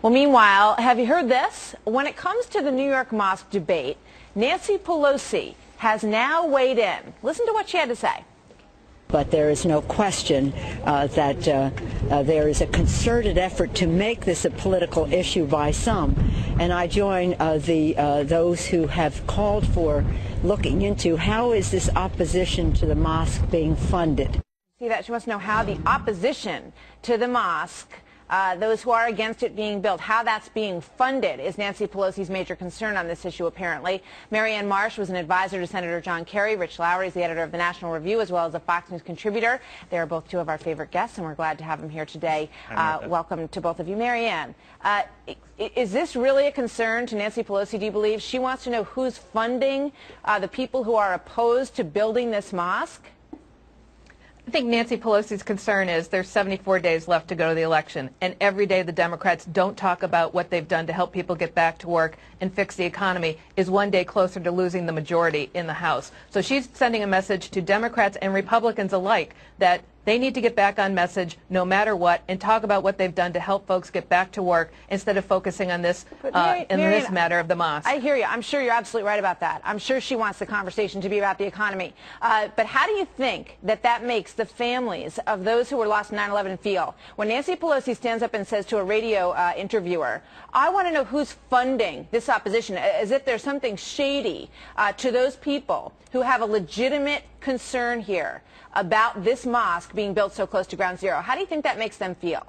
Well, meanwhile, have you heard this? When it comes to the New York mosque debate, Nancy Pelosi has now weighed in. Listen to what she had to say. But there is no question that there is a concerted effort to make this a political issue by some. And I join those who have called for looking into how is this opposition to the mosque being funded. See that? She wants to know how the opposition to the mosque, those who are against it being built, how that's being funded is Nancy Pelosi's major concern on this issue, apparently. Marianne Marsh was an advisor to Senator John Kerry. Rich Lowry is the editor of the National Review, as well as a Fox News contributor. They are both two of our favorite guests, and we're glad to have them here today. Welcome to both of you. Marianne, is this really a concern to Nancy Pelosi, do you believe? She wants to know who's funding the people who are opposed to building this mosque? I think Nancy Pelosi's concern is there's 74 days left to go to the election, and every day the Democrats don't talk about what they've done to help people get back to work and fix the economy is one day closer to losing the majority in the House. So she's sending a message to Democrats and Republicans alike that they need to get back on message no matter what and talk about what they've done to help folks get back to work instead of focusing on this this matter of the mosque. I hear you. I'm sure you're absolutely right about that. I'm sure she wants the conversation to be about the economy. But how do you think that makes the families of those who were lost in 9/11 feel? When Nancy Pelosi stands up and says to a radio interviewer, I want to know who's funding this opposition, as if there's something shady to those people who have a legitimate concern here about this mosque being built so close to ground zero. How do you think that makes them feel?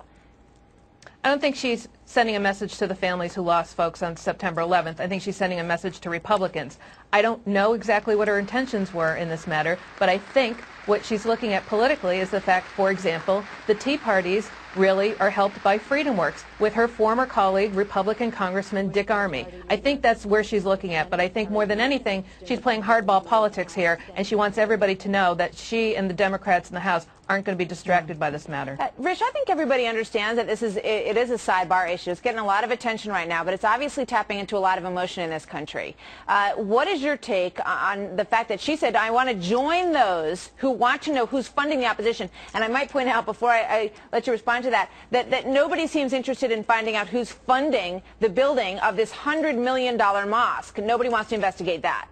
I don't think she's sending a message to the families who lost folks on September 11th. I think she's sending a message to Republicans. I don't know exactly what her intentions were in this matter, but I think what she's looking at politically is the fact, for example, the Tea Parties really are helped by Freedom Works with her former colleague, Republican Congressman Dick Armey. I think that's where she's looking at, but I think more than anything, she's playing hardball politics here, and she wants everybody to know that she and the Democrats in the House aren't going to be distracted by this matter. Rich, I think everybody understands that it is a sidebar issue. It's getting a lot of attention right now, but it's obviously tapping into a lot of emotion in this country. What is your take on the fact that she said, I want to join those who want to know who's funding the opposition? And I might point out, before I let you respond to that nobody seems interested in finding out who's funding the building of this $100 million mosque. Nobody wants to investigate that.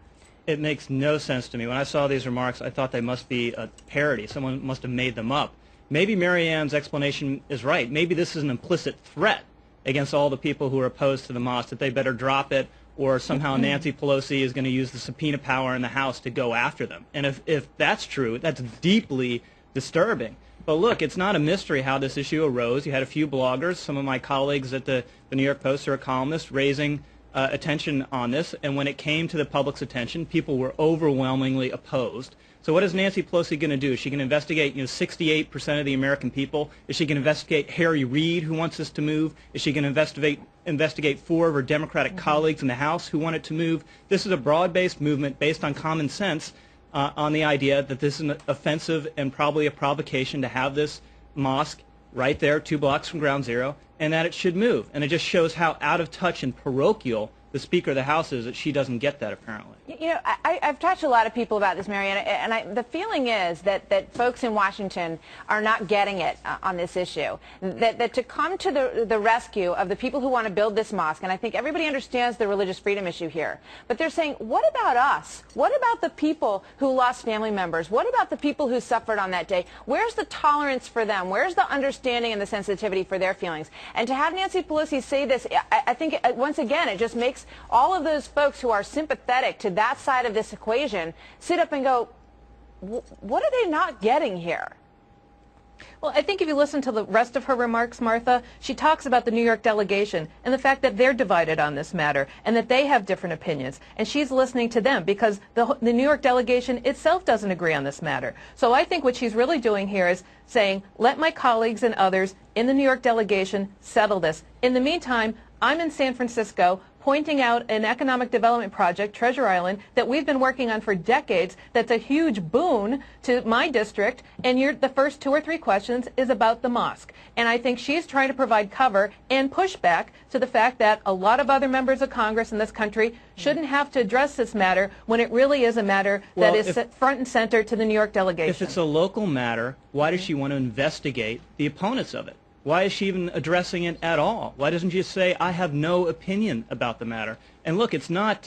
It makes no sense to me. When I saw these remarks, I thought they must be a parody. Someone must have made them up. Maybe Marianne's explanation is right. Maybe this is an implicit threat against all the people who are opposed to the mosque, that they better drop it, or somehow Nancy Pelosi is going to use the subpoena power in the House to go after them. And if that's true, that's deeply disturbing. But look, it's not a mystery how this issue arose. You had a few bloggers, some of my colleagues at the New York Post who are columnists, raising attention on this, and when it came to the public's attention, people were overwhelmingly opposed. So what is Nancy Pelosi going to do? Is she going to investigate 68% of the American people? Is she going to investigate Harry Reid, who wants this to move? Is she going to investigate 4 of her Democratic colleagues in the House who want it to move? This is a broad-based movement based on common sense, on the idea that this is an offensive and probably a provocation to have this mosque right there 2 blocks from ground zero, and that it should move. And it just shows how out of touch and parochial the Speaker of the House is, that she doesn't get that, apparently. You know, I've talked to a lot of people about this, Marianne, and the feeling is that folks in Washington are not getting it on this issue. That to come to the rescue of the people who want to build this mosque, and I think everybody understands the religious freedom issue here, but they're saying, what about us? What about the people who lost family members? What about the people who suffered on that day? Where's the tolerance for them? Where's the understanding and the sensitivity for their feelings? And to have Nancy Pelosi say this, I think, once again, it just makes all of those folks who are sympathetic to that side of this equation sit up and go, what are they not getting here? Well, I think if you listen to the rest of her remarks, Martha, she talks about the New York delegation and the fact that they're divided on this matter and that they have different opinions. And she's listening to them because the New York delegation itself doesn't agree on this matter. So I think what she's really doing here is saying, let my colleagues and others in the New York delegation settle this. In the meantime, I'm in San Francisco pointing out an economic development project, Treasure Island, that we've been working on for decades, that's a huge boon to my district, and the first 2 or 3 questions is about the mosque. And I think she's trying to provide cover and pushback to the fact that a lot of other members of Congress in this country shouldn't have to address this matter when it really is a matter that is front and center to the New York delegation. If it's a local matter, why does she want to investigate the opponents of it? Why is she even addressing it at all? Why doesn't she just say, I have no opinion about the matter? And look, it's not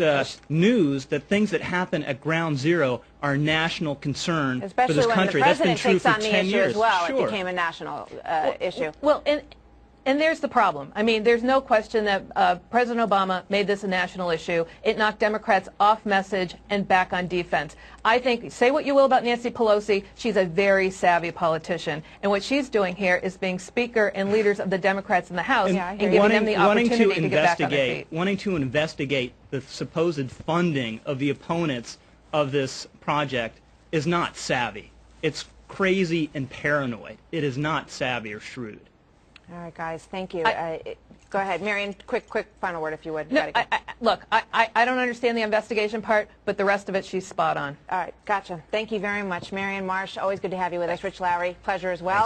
news that things that happen at ground zero are national concern for this country. That's been true for 10 years. Especially when the president takes on the issue as well. Sure. It became a national issue. Well, and there's the problem. I mean, there's no question that President Obama made this a national issue. It knocked Democrats off message and back on defense. I think, say what you will about Nancy Pelosi, she's a very savvy politician. And what she's doing here is being Speaker and leaders of the Democrats in the House and giving them the opportunity to get back on their feet. Wanting to investigate the supposed funding of the opponents of this project is not savvy. It's crazy and paranoid. It is not savvy or shrewd. All right, guys, thank you. Go ahead. Marion, quick final word, if you would. No, look, I don't understand the investigation part, but the rest of it, she's spot on. All right, gotcha. Thank you very much. Marion Marsh, always good to have you with us. Rich Lowry, pleasure as well.